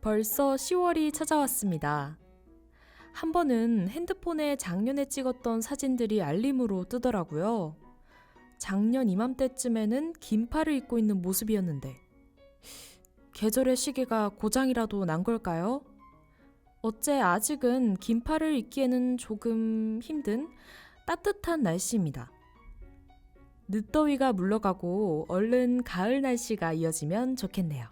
벌써 10월이 찾아왔습니다. 한 번은 핸드폰에 작년에 찍었던 사진들이 알림으로 뜨더라고요. 작년 이맘때쯤에는 긴팔을 입고 있는 모습이었는데 계절의 시기가 고장이라도 난 걸까요? 어째 아직은 긴팔을 입기에는 조금 힘든 따뜻한 날씨입니다. 늦더위가 물러가고 얼른 가을 날씨가 이어지면 좋겠네요.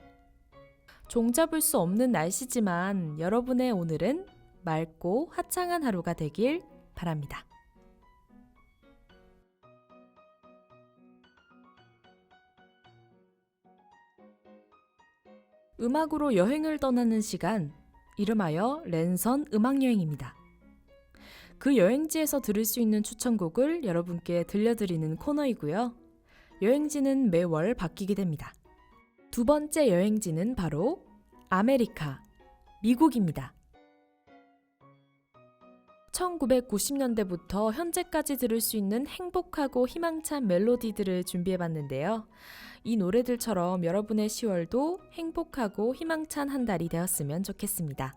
종잡을 수 없는 날씨지만 여러분의 오늘은 맑고 화창한 하루가 되길 바랍니다. 음악으로 여행을 떠나는 시간, 이름하여 랜선 음악여행입니다. 그 여행지에서 들을 수 있는 추천곡을 여러분께 들려드리는 코너이고요. 여행지는 매월 바뀌게 됩니다. 두 번째 여행지는 바로 아메리카, 미국입니다. 1990년대부터 현재까지 들을 수 있는 행복하고 희망찬 멜로디들을 준비해봤는데요. 이 노래들처럼 여러분의 10월도 행복하고 희망찬 한 달이 되었으면 좋겠습니다.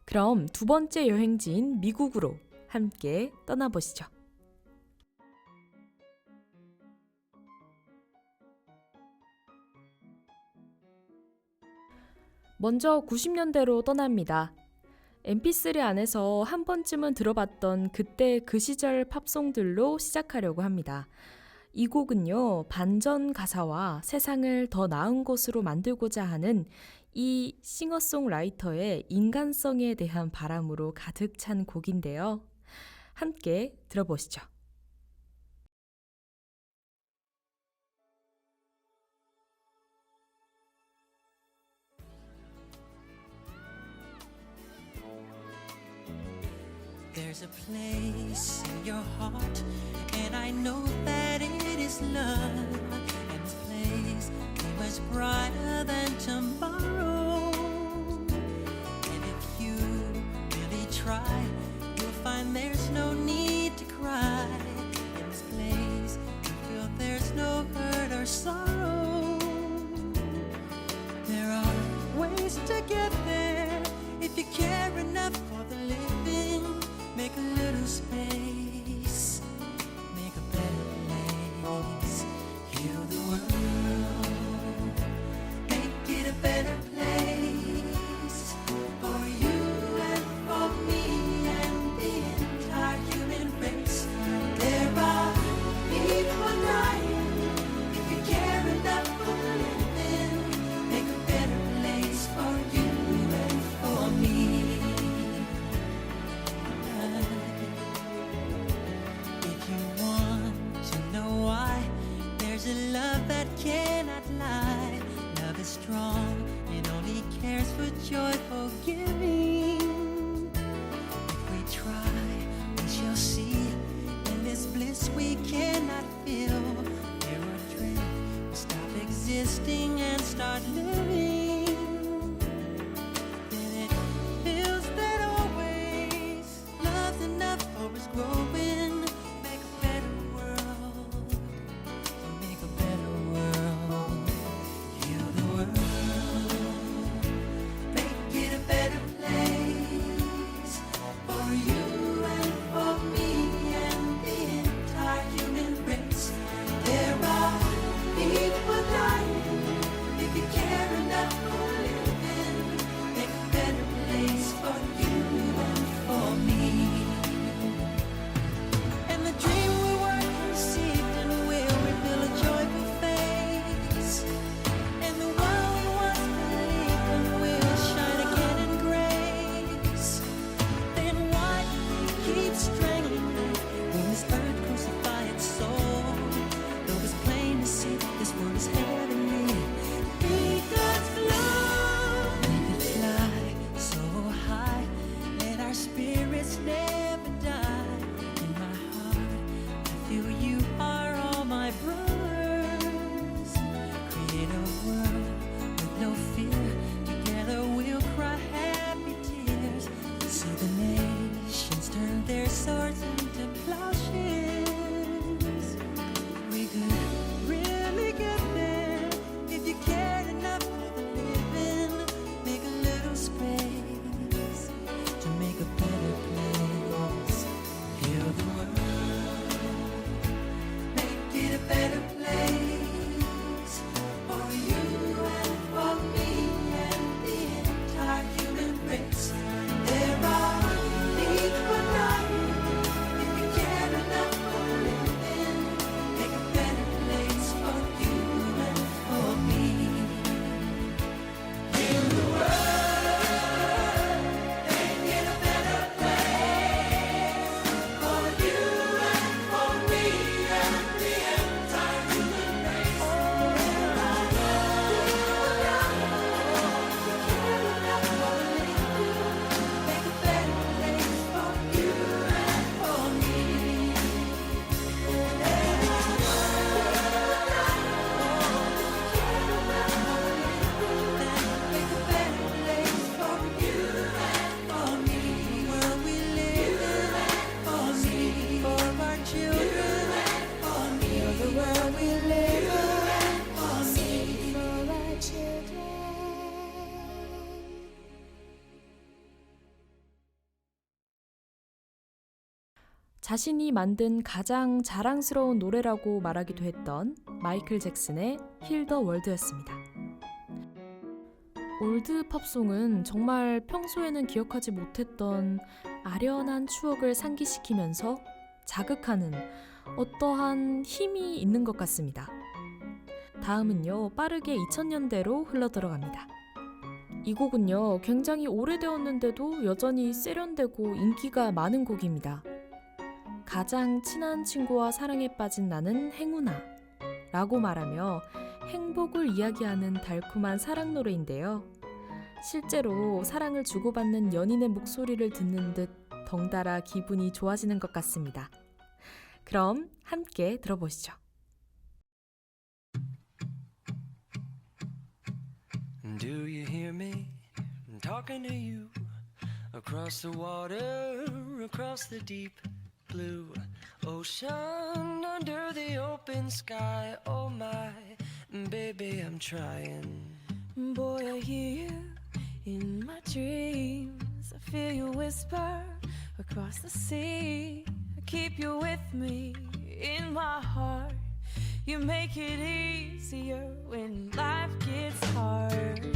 그럼 두 번째 여행지인 미국으로 함께 떠나보시죠. 먼저 90년대로 떠납니다. mp3 안에서 한 번쯤은 들어봤던 그때 그 시절 팝송들로 시작하려고 합니다. 이 곡은요, 반전 가사와 세상을 더 나은 곳으로 만들고자 하는 이 싱어송라이터의 인간성에 대한 바람으로 가득 찬 곡인데요. 함께 들어보시죠. There's a place in your heart, and I know that it is love. And this place is much brighter than tomorrow. And if you really try, you'll find there's no need to cry. In this place, you feel there's no hurt or sorrow. There are ways to get there if you care enough for the living. Make a little space, make a better place, heal the world, make it a better place for you and for me and the entire human race. There are people dying. If you care enough for the living, make a better place for you and for me. If you want to know why, there's a love that cannot lie. Love is strong, it only cares for joyful giving. If we try, we shall see. In this bliss we cannot feel. There are dreams, we stop existing and start living. Then it feels that always love's enough for us growing. Make a better world, make a better world, heal the world, make it a better place for you and for me and the entire human race. There are people dying. If you care enough better place for you and for me and the entire human race. There are needs for none if you care enough for living. Make a better place for you and for me. Heal the world, make it a better place for you and for me and the entire human race. There are make a better place for you and for me. Make a better place for you and for me. Where we live and for me, for our children and for me. The world we live and for me, for our children. 자신이 만든 가장 자랑스러운 노래라고 말하기도 했던 마이클 잭슨의 힐 더 월드였습니다. 올드 팝송은 정말 평소에는 기억하지 못했던 아련한 추억을 상기시키면서 자극하는 어떠한 힘이 있는 것 같습니다. 다음은요, 빠르게 2000년대로 흘러들어갑니다. 이 곡은요, 굉장히 오래되었는데도 여전히 세련되고 인기가 많은 곡입니다. 가장 친한 친구와 사랑에 빠진 나는 행운아 라고 말하며 행복을 이야기하는 달콤한 사랑 노래인데요. 실제로 사랑을 주고받는 연인의 목소리를 듣는 듯 덩달아 기분이 좋아지는 것 같습니다. 그럼 함께 들어보시죠. Do you hear me? I'm talking to you across the water, across the deep blue ocean, under the open sky. Oh my, baby, I'm trying. Boy, I hear you in my dreams. I feel you whisper across the sea. I keep you with me in my heart. You make it easier when life gets hard.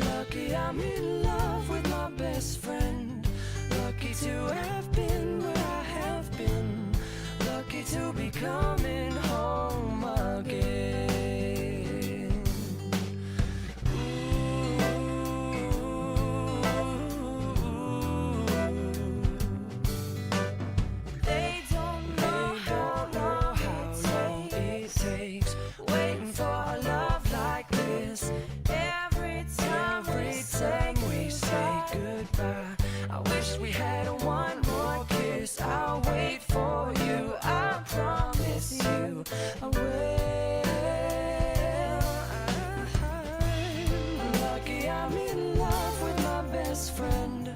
Lucky I'm in love with my best friend. Lucky to have been where I have been. Lucky to be coming home again. They don't know how long it takes waiting for a love like this. every time We say goodbye. I wish we had one more kiss. I'll wait for you. I promise you I will. I'm lucky I'm in love with my best friend.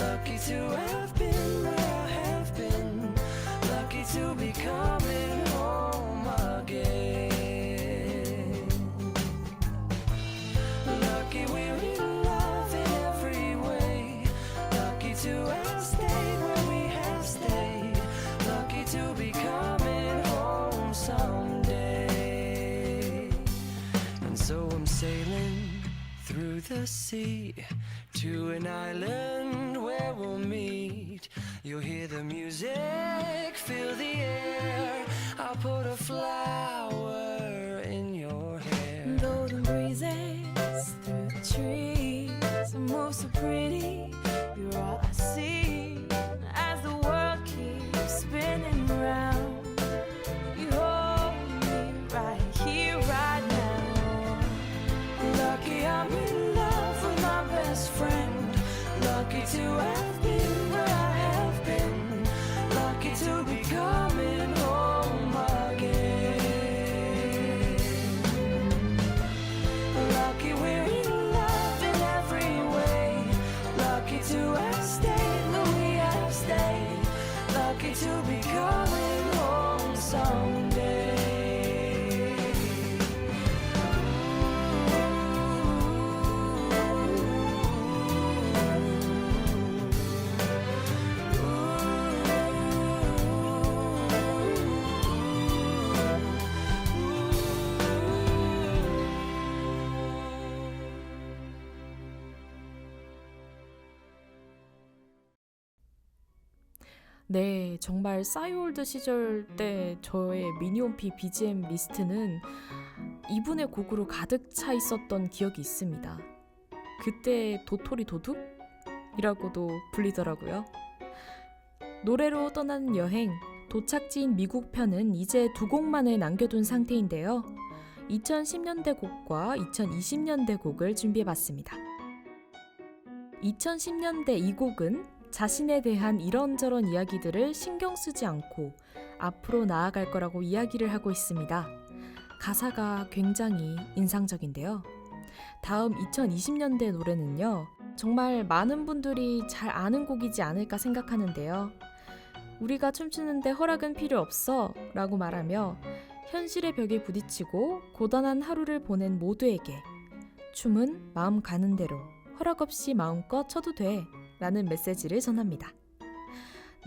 Lucky to have been where I have been. Lucky to be coming home again. Lucky we're in love in every way. Lucky to have stayed where we have stayed. Lucky to be coming home someday. And so I'm sailing through the sea to an island where we'll meet. You'll hear the music, feel the air. I'll put a flower in your hair. golden breezes through the trees move so pretty. You're all I see as the world keeps spinning round. You hold me right here, right now. Lucky I'm in love with my best friend. Lucky to have been where I have been. Lucky to be coming home again. 네, 정말 싸이월드 시절 때 저의 미니홈피 BGM 리스트는 이분의 곡으로 가득 차 있었던 기억이 있습니다. 그때 도토리 도둑이라고도 불리더라고요. 노래로 떠나는 여행, 도착지인 미국 편은 이제 두 곡만을 남겨둔 상태인데요. 2010년대 곡과 2020년대 곡을 준비해봤습니다. 2010년대 이 곡은 자신에 대한 이런저런 이야기들을 신경 쓰지 않고 앞으로 나아갈 거라고 이야기를 하고 있습니다. 가사가 굉장히 인상적인데요. 다음 2020년대 노래는요, 정말 많은 분들이 잘 아는 곡이지 않을까 생각하는데요. 우리가 춤추는데 허락은 필요 없어 라고 말하며 현실의 벽에 부딪히고 고단한 하루를 보낸 모두에게 춤은 마음 가는 대로 허락 없이 마음껏 춰도 돼 라는 메시지를 전합니다.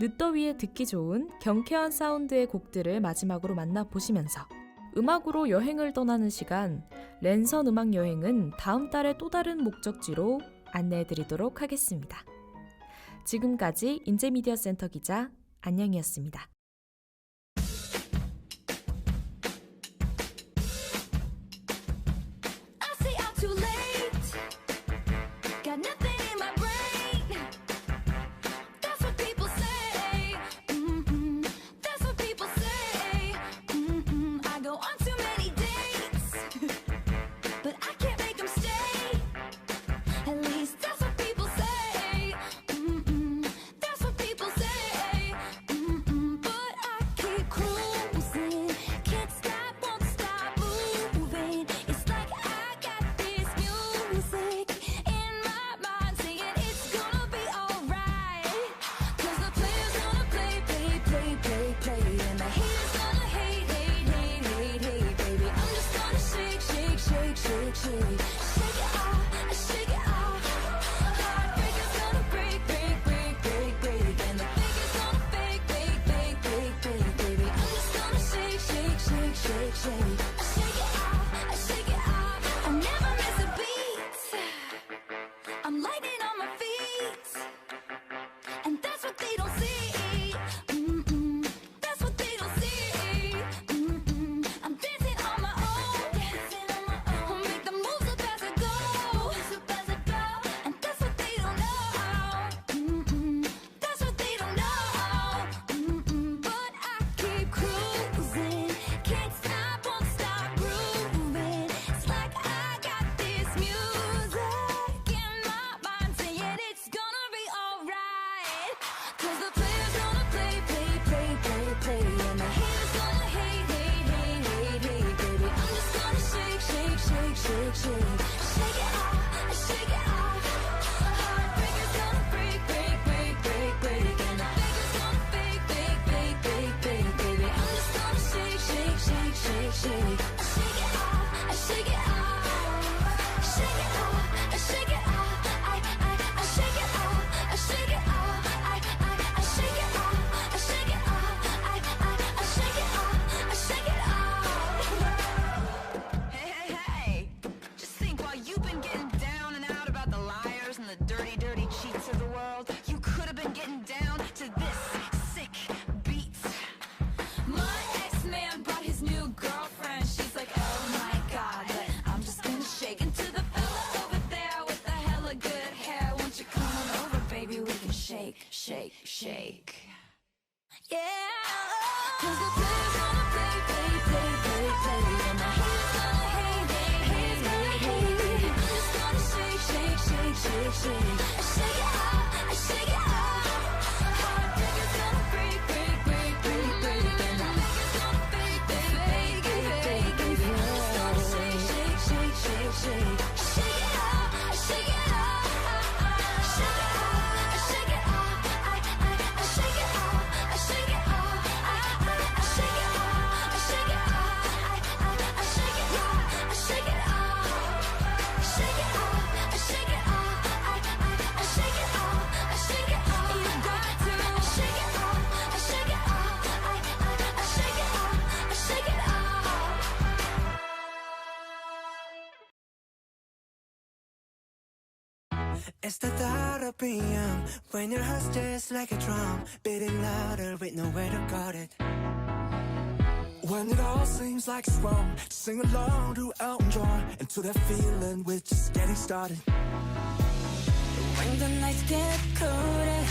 늦더위에 듣기 좋은 경쾌한 사운드의 곡들을 마지막으로 만나보시면서 음악으로 여행을 떠나는 시간, 랜선 음악 여행은 다음 달에 또 다른 목적지로 안내해드리도록 하겠습니다. 지금까지 인제미디어 센터 기자 안녕이었습니다. I say I'm too late. Got nothing in my brain. That's what people say. That's what people say. I go on too many dates, but I can't make them stay. At least that's what people say. That's what people say. But I keep cruising, can't stop, won't stop moving. It's like I got this music in my mind saying it's gonna be alright. 'Cause the player's gonna play, play, play, play, play, and the haters gonna hate, hate, hate, hate, hate, baby. I'm just gonna shake, shake, shake, shake, shake, shake it off, shake it off. Heartbreaker's gonna break, break, break, break, break, and the faker's gonna fake, fake, fake, fake, fake, baby. I'm just gonna shake, shake, shake, shake, shake, shake it off, shake it off. I never miss a beat. I'm lightning on my feet, and that's what they don't see. That's what they don't see. I'm dancing on my own, dancing on my own. Make the moves up as I go, and that's what they don't know. That's what they don't know. But I keep cruising, can't stop, won't stop grooving. It's like I got this music in my mind saying it's gonna be alright. 'Cause the player's gonna play, play, play, play, play, and the haters gonna hate, hate, hate, hate, hate, baby. I'm just gonna shake, shake, shake, shake, shake, shake it off, shake it off. Heartbreaker's gonna break, break, break, break, break, and the faker's gonna fake, fake, fake, fake, fake, baby. I'm just gonna shake, shake, shake, shake, shake, shake it off, shake it off, shake it off, shake it off. I shake it off, shake it off. I shake it off, shake it off. I shake it off, shake it off. Hey, hey, hey! Just think, while you've been getting down and out about the liars and the dirty, dirty cheats of the world, you could have been getting down to this sick beat. My ex-man brought his new girlfriend. She's like, oh my god, but I'm just gonna shake into the fella over there with the hella good hair. Won't you come on over, baby? We can shake, shake, shake. Yeah. 'Cause the player's gonna play, play, play, play, play, and the haters gonna hate, hate, hate, hate, hate. I'm just gonna shake, shake, shake, shake, shake, shake it off, shake it off. Heartbreaker's gonna break, break, break, break, break, and the faker's gonna fake, fake, fake, fake, baby. I'm just gonna shake, shake, shake, shake, shake, shake it off, shake it off, shake it off, shake it off. I shake it off, shake it off. It's the thought of being young when your heart's just like a drum, beating louder with nowhere to guard it. When it all seems like it's wrong, sing along to Elton John and to that feeling we're just getting started. When the nights get colder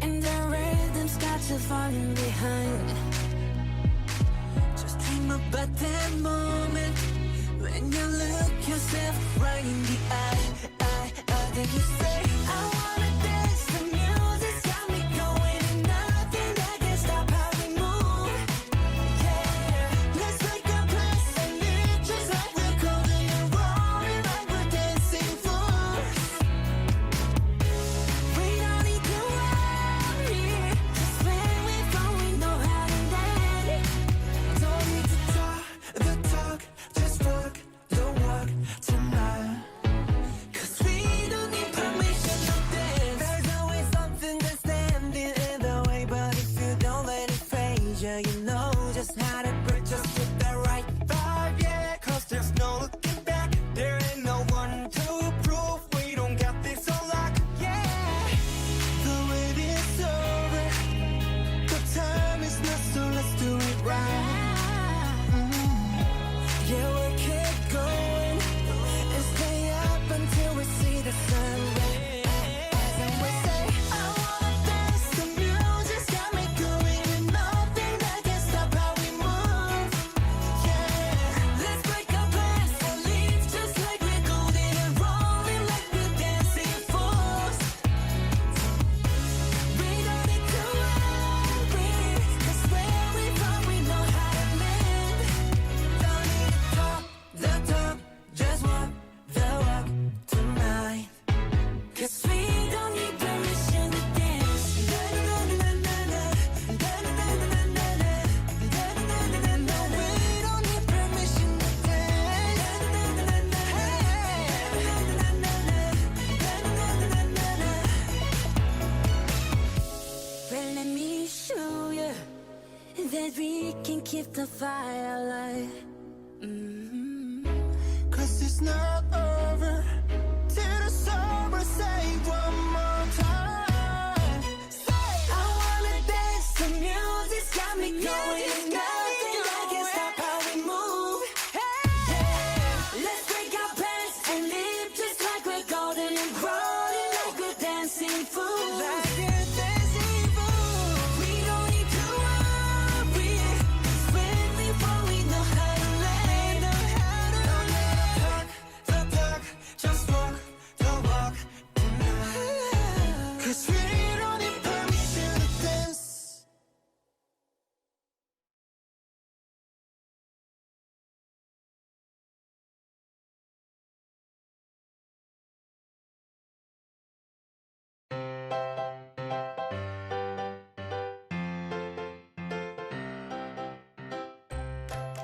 and the rhythm's got you falling behind, Just dream about that moment when you look yourself right in the eye. Then you say, I wanna dance, the music's got me going, and nothing that can stop how we move. Yeah, let's make a place and live just like we're golden and rolling like we're dancing fools. we don't need to worry, 'cause when we fall we know how to land. Don't need to talk the talk, just walk the walk tonight. 'Cause we don't need permission to dance. There's always something that's standing in the way, but if you don't let it phase you, you know just how to break. Just with the right vibe, yeah. 'Cause there's no looking back. There ain't no one to prove we don't got this on lock. Yeah, the wait is over. The time is not, so let's do it right. Yeah, we'll keep going and stay up until we see the sun rise. And we say, I wanna dance, the music's got me going, and nothing that can stop how we move. Yeah, let's break our plans and leave just like we're golden and rolling like we're dancing fools. We don't need to worry, 'cause where we from we know how to land. don't need to talk the talk, just walk the walk tonight. 'Cause We don't need permission to dance. no, we don't need permission to Well, let me show you that we can keep the fire alive. Cause it's not over till the summer. Say one more time. I wanna dance, the music's got me going, and nothing that can stop how we move. Yeah, let's break our plans and live just like we're golden and rolling like we're dancing fools. We don't need to worry, 'cause when we fall we know how to land. The talk, just walk the walk tonight. 'Cause we don't need permission to dance.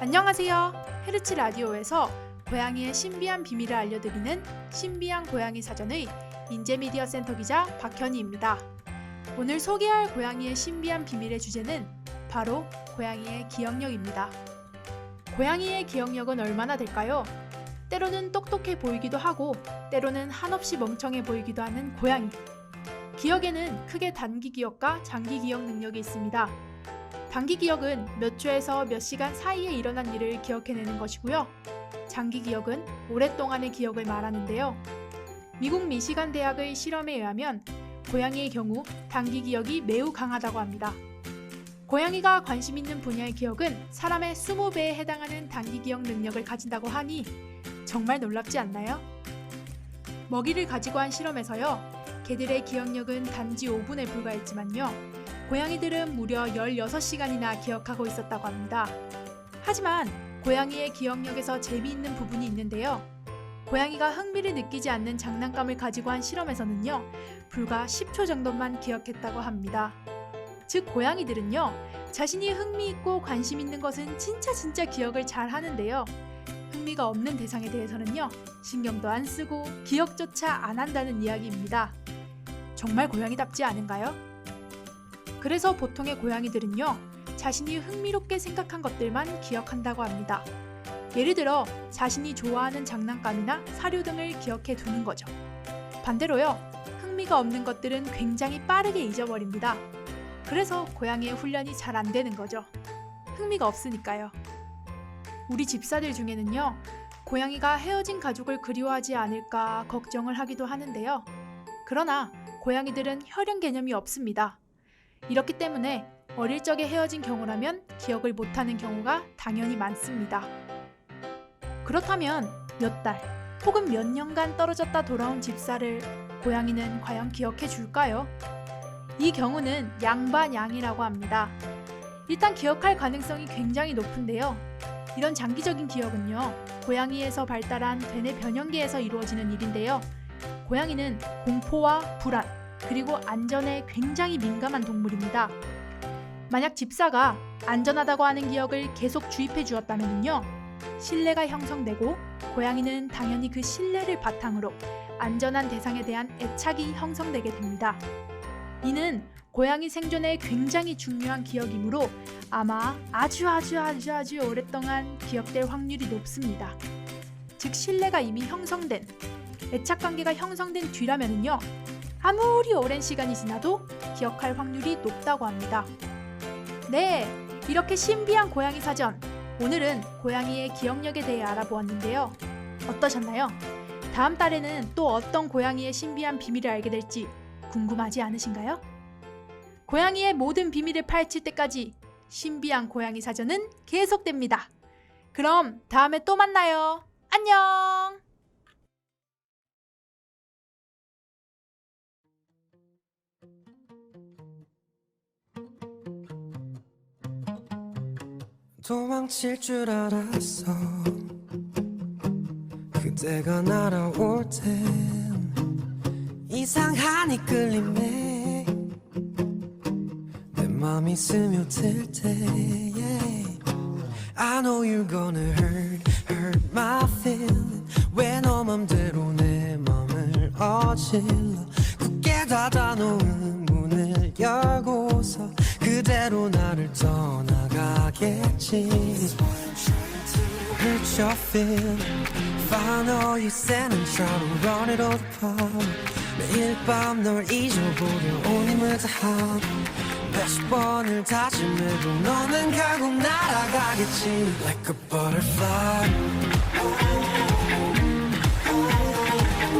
안녕하세요. 헤르츠 라디오에서 고양이의 신비한 비밀을 알려드리는 신비한 고양이 사전의 인제미디어 센터 기자 박현희입니다. 오늘 소개할 고양이의 신비한 비밀의 주제는 바로 고양이의 기억력입니다. 고양이의 기억력은 얼마나 될까요? 때로는 똑똑해 보이기도 하고 때로는 한없이 멍청해 보이기도 하는 고양이. 기억에는 크게 단기 기억과 장기 기억 능력이 있습니다. 단기 기억은 몇 초에서 몇 시간 사이에 일어난 일을 기억해내는 것이고요. 장기 기억은 오랫동안의 기억을 말하는데요. 미국 미시간 대학의 실험에 의하면 고양이의 경우 단기 기억이 매우 강하다고 합니다. 고양이가 관심 있는 분야의 기억은 사람의 20배에 해당하는 단기 기억 능력을 가진다고 하니 정말 놀랍지 않나요? 먹이를 가지고 한 실험에서요. 개들의 기억력은 단지 5분에 불과했지만요. 고양이들은 무려 16시간이나 기억하고 있었다고 합니다. 하지만 고양이의 기억력에서 재미있는 부분이 있는데요. 고양이가 흥미를 느끼지 않는 장난감을 가지고 한 실험에서는요. 불과 10초 정도만 기억했다고 합니다. 즉 고양이들은요. 자신이 흥미있고 관심 있는 것은 진짜 기억을 잘 하는데요. 흥미가 없는 대상에 대해서는요. 신경도 안 쓰고 기억조차 안 한다는 이야기입니다. 정말 고양이답지 않은가요? 그래서 보통의 고양이들은요, 자신이 흥미롭게 생각한 것들만 기억한다고 합니다. 예를 들어 자신이 좋아하는 장난감이나 사료 등을 기억해 두는 거죠. 반대로요, 흥미가 없는 것들은 굉장히 빠르게 잊어버립니다. 그래서 고양이의 훈련이 잘 안 되는 거죠. 흥미가 없으니까요. 우리 집사들 중에는요, 고양이가 헤어진 가족을 그리워하지 않을까 걱정을 하기도 하는데요. 그러나 고양이들은 혈연 개념이 없습니다. 이렇기 때문에 어릴 적에 헤어진 경우라면 기억을 못하는 경우가 당연히 많습니다. 그렇다면 몇 달 혹은 몇 년간 떨어졌다 돌아온 집사를 고양이는 과연 기억해 줄까요? 이 경우는 양반양이라고 합니다. 일단 기억할 가능성이 굉장히 높은데요. 이런 장기적인 기억은요, 고양이에서 발달한 되뇌 변형계에서 이루어지는 일인데요. 고양이는 공포와 불안, 그리고 안전에 굉장히 민감한 동물입니다. 만약 집사가 안전하다고 하는 기억을 계속 주입해 주었다면요, 신뢰가 형성되고 고양이는 당연히 그 신뢰를 바탕으로 안전한 대상에 대한 애착이 형성되게 됩니다. 이는 고양이 생존에 굉장히 중요한 기억이므로 아마 아주 오랫동안 기억될 확률이 높습니다. 즉 신뢰가 이미 형성된, 애착관계가 형성된 뒤라면요, 아무리 오랜 시간이 지나도 기억할 확률이 높다고 합니다. 네, 이렇게 신비한 고양이 사전, 오늘은 고양이의 기억력에 대해 알아보았는데요. 어떠셨나요? 다음 달에는 또 어떤 고양이의 신비한 비밀을 알게 될지 궁금하지 않으신가요? 고양이의 모든 비밀을 파헤칠 때까지 신비한 고양이 사전은 계속됩니다. 그럼 다음에 또 만나요. 안녕! 도망칠 줄 알았어. 그대가 날아올 땐 이상한 이끌림에 내 맘이 스며들 때 yeah. I know you're gonna hurt my feeling. 왜 너 맘대로 내 맘을 어질러. 굳게 닫아놓은 문을 열고서 그대로 나를 떠나가겠지. Hurt your feeling. Find all you send and try to run it all apart. 매일 밤 널 잊어보려 온 힘을 다하고 몇십 번을 다짐해도 너는 결국 날아가겠지. Like a butterfly.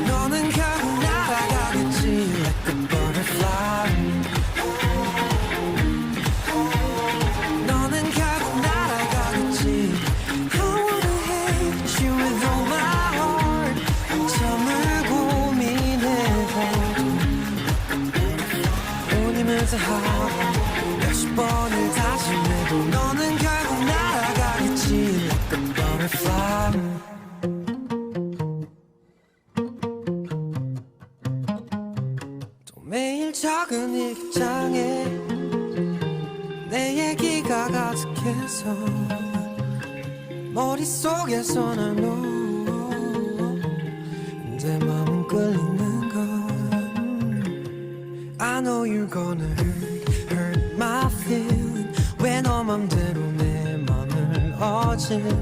너는 결국 날아가겠지. Like a butterfly. 너는 결국 날아가겠지. I wanna hate you with all my heart. 잠을 고민해봐도 온 힘을 다하고 몇십 번을 다짐해도 너는 결국 날아가겠지. Like a butterfly. 또 매일 적은 일기장에 내 얘기가 가득해서 머릿속에서 날 내 맘은 끌리는 건 I know you're gonna hurt my feeling. 왜 너 맘대로 내 맘을 어질러.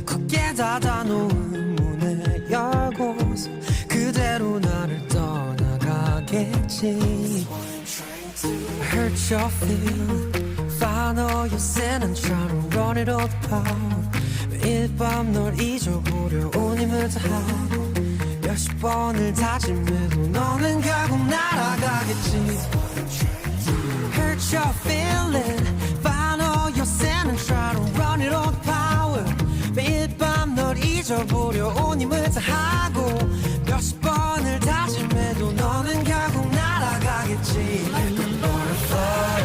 굳게 닫아놓은 문을 열고서 그대로 나를 떠나가겠지. Hurt your feeling. Find all your sin and try to run it all apart. 매일 밤 널 잊어보려 온 힘을 다하고 몇십 번을 다짐해도 너는 결국 날아가겠지. Hurt your feeling. Find all your sin and try to run it all power. 매일 밤 널 잊어보려 온 힘을 다하고 몇십 번을 다짐해도 너는 결국 날아가겠지. Like a butterfly.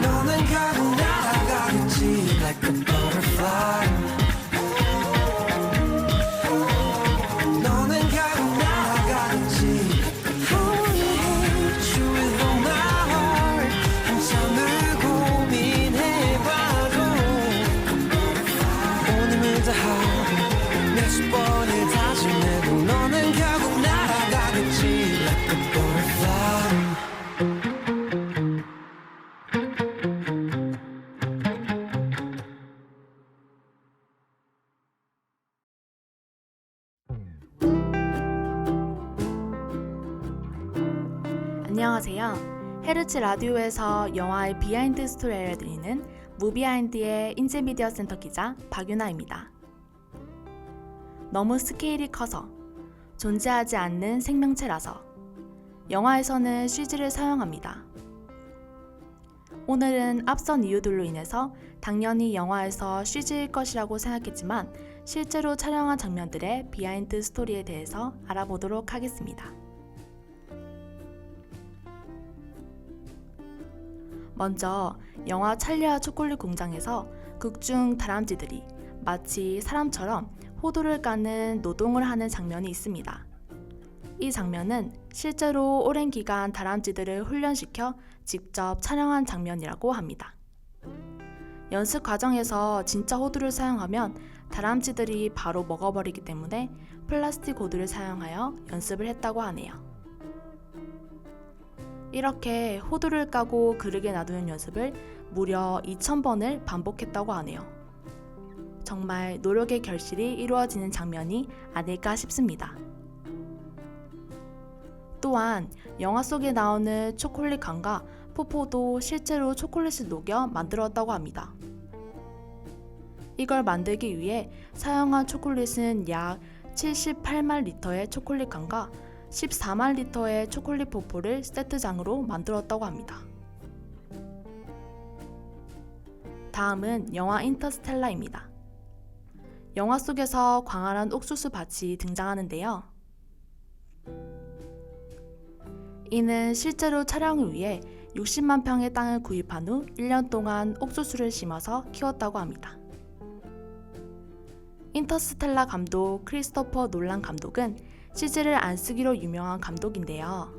너는 결국 날아가겠지. Like a butterfly. 너는 결국 날아가겠지. I wanna hate you with all my heart. 한참을 고민해봐도 온 힘을 다하고 몇십 번을 다짐해도 너는 결국 날아가겠지. Like a butterfly. 안녕하세요. 헤르츠 라디오에서 영화의 비하인드 스토리를 알려드리는 무비하인드의 인제미디어 센터 기자 박유나입니다. 너무 스케일이 커서, 존재하지 않는 생명체라서 영화에서는 CG를 사용합니다. 오늘은 앞선 이유들로 인해서 당연히 영화에서 CG일 것이라고 생각했지만 실제로 촬영한 장면들의 비하인드 스토리에 대해서 알아보도록 하겠습니다. 먼저 영화 찰리와 초콜릿 공장에서 극중 다람쥐들이 마치 사람처럼 호두를 까는 노동을 하는 장면이 있습니다. 이 장면은 실제로 오랜 기간 다람쥐들을 훈련시켜 직접 촬영한 장면이라고 합니다. 연습 과정에서 진짜 호두를 사용하면 다람쥐들이 바로 먹어버리기 때문에 플라스틱 호두를 사용하여 연습을 했다고 하네요. 이렇게 호두를 까고 그릇에 놔두는 연습을 무려 2000번을 반복했다고 하네요. 정말 노력의 결실이 이루어지는 장면이 아닐까 싶습니다. 또한 영화 속에 나오는 초콜릿缶과 포포도 실제로 초콜릿을 녹여 만들었다고 합니다. 이걸 만들기 위해 사용한 초콜릿은 약 78만 리터의 초콜릿缶과 14만 리터의 초콜릿 포포를 세트장으로 만들었다고 합니다. 다음은 영화 인터스텔라입니다. 영화 속에서 광활한 옥수수 밭이 등장하는데요. 이는 실제로 촬영을 위해 60만 평의 땅을 구입한 후 1년 동안 옥수수를 심어서 키웠다고 합니다. 인터스텔라 감독 크리스토퍼 놀란 감독은 CG를 안 쓰기로 유명한 감독인데요.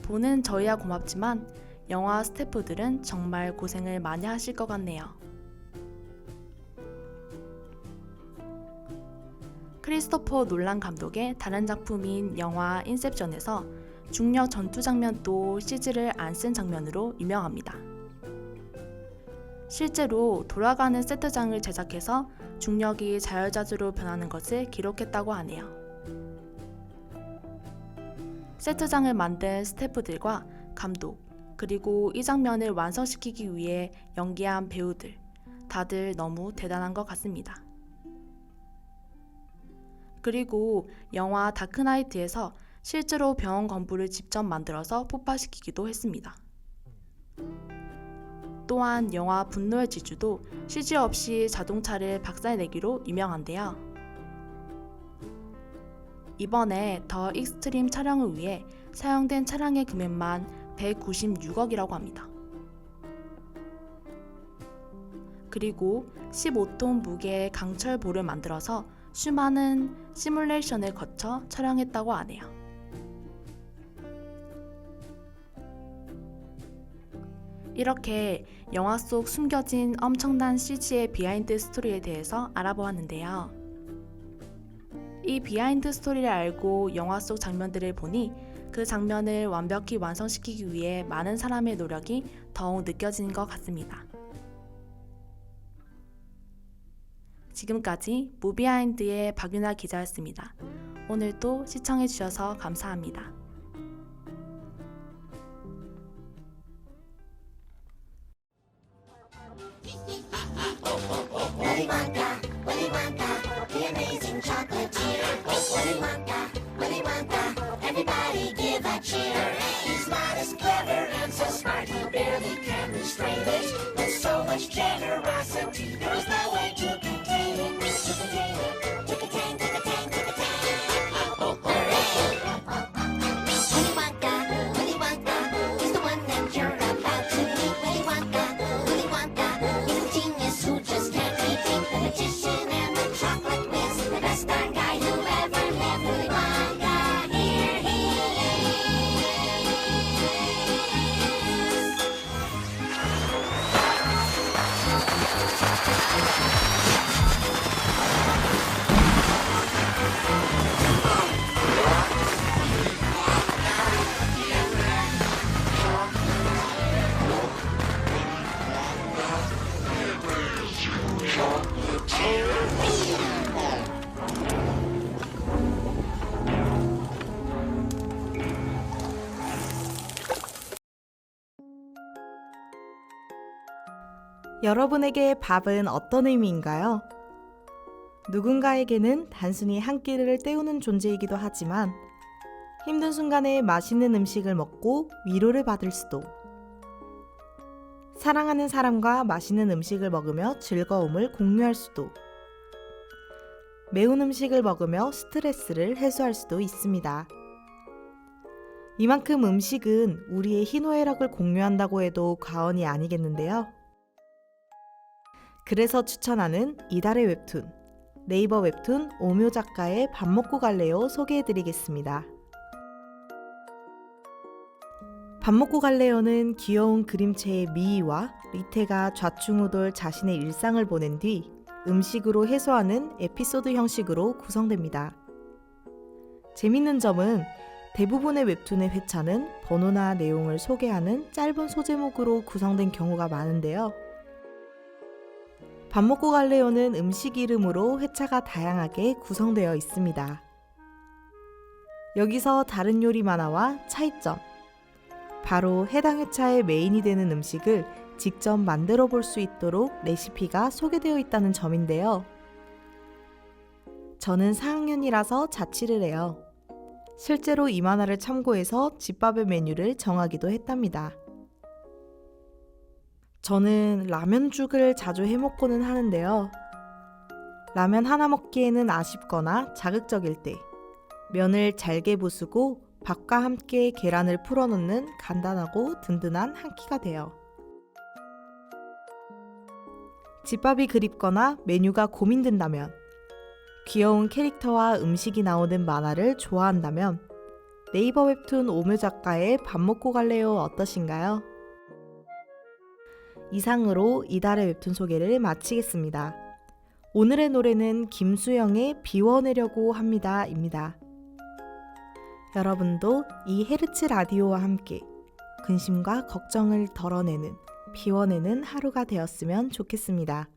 보는 저희야 고맙지만 영화 스태프들은 정말 고생을 많이 하실 것 같네요. 크리스토퍼 놀란 감독의 다른 작품인 영화 인셉션에서 중력 전투 장면도 CG를 안 쓴 장면으로 유명합니다. 실제로 돌아가는 세트장을 제작해서 중력이 자유자재로 변하는 것을 기록했다고 하네요. 세트장을 만든 스태프들과 감독, 그리고 이 장면을 완성시키기 위해 연기한 배우들, 다들 너무 대단한 것 같습니다. 그리고 영화 다크나이트에서 실제로 병원 건물을 직접 만들어서 폭파시키기도 했습니다. 또한 영화 분노의 질주도 CG 없이 자동차를 박살내기로 유명한데요. 이번에 더 익스트림 촬영을 위해 사용된 차량의 금액만 196억이라고 합니다. 그리고 15톤 무게의 강철볼을 만들어서 수많은 시뮬레이션을 거쳐 촬영했다고 하네요. 이렇게 영화 속 숨겨진 엄청난 CG의 비하인드 스토리에 대해서 알아보았는데요. 이 비하인드 스토리를 알고 영화 속 장면들을 보니 그 장면을 완벽히 완성시키기 위해 많은 사람의 노력이 더욱 느껴지는 것 같습니다. 지금까지 무비하인드의 박유나 기자였습니다. 오늘도 시청해주셔서 감사합니다. Willy Wonka, the amazing chocolatier. Willy Wonka, everybody give a cheer. He's not as clever and so smart, he barely can restrain it. With so much generosity, there's no way to contain it. To contain it, to contain, to contain, to contain. Willy Wonka, he's the one that you're about to meet. Willy Wonka, he's a genius who just can't be beat. The magician and the chocolate whiz, the best darn guy who ever lived. Willy Wonka, here he is. 여러분에게 밥은 어떤 의미인가요? 누군가에게는 단순히 한 끼를 때우는 존재이기도 하지만 힘든 순간에 맛있는 음식을 먹고 위로를 받을 수도, 사랑하는 사람과 맛있는 음식을 먹으며 즐거움을 공유할 수도, 매운 음식을 먹으며 스트레스를 해소할 수도 있습니다. 이만큼 음식은 우리의 희노애락을 공유한다고 해도 과언이 아니겠는데요. 그래서 추천하는 이달의 웹툰, 네이버 웹툰 오묘 작가의 밥 먹고 갈래요 소개해드리겠습니다. 밥 먹고 갈래요는 귀여운 그림체의 미이와 리테가 좌충우돌 자신의 일상을 보낸 뒤 음식으로 해소하는 에피소드 형식으로 구성됩니다. 재밌는 점은 대부분의 웹툰의 회차는 번호나 내용을 소개하는 짧은 소제목으로 구성된 경우가 많은데요. 밥 먹고 갈래요는 음식 이름으로 회차가 다양하게 구성되어 있습니다. 여기서 다른 요리 만화와 차이점, 바로 해당 회차의 메인이 되는 음식을 직접 만들어 볼 수 있도록 레시피가 소개되어 있다는 점인데요. 저는 4학년이라서 자취를 해요. 실제로 이 만화를 참고해서 집밥의 메뉴를 정하기도 했답니다. 저는 라면죽을 자주 해먹고는 하는데요. 라면 하나 먹기에는 아쉽거나 자극적일 때 면을 잘게 부수고 밥과 함께 계란을 풀어놓는 간단하고 든든한 한 끼가 돼요. 집밥이 그립거나 메뉴가 고민된다면, 귀여운 캐릭터와 음식이 나오는 만화를 좋아한다면 네이버 웹툰 오묘 작가의 밥 먹고 갈래요 어떠신가요? 이상으로 이달의 웹툰 소개를 마치겠습니다. 오늘의 노래는 김수영의 비워내려고 합니다 입니다. 여러분도 이 헤르츠 라디오와 함께 근심과 걱정을 덜어내는, 비워내는 하루가 되었으면 좋겠습니다.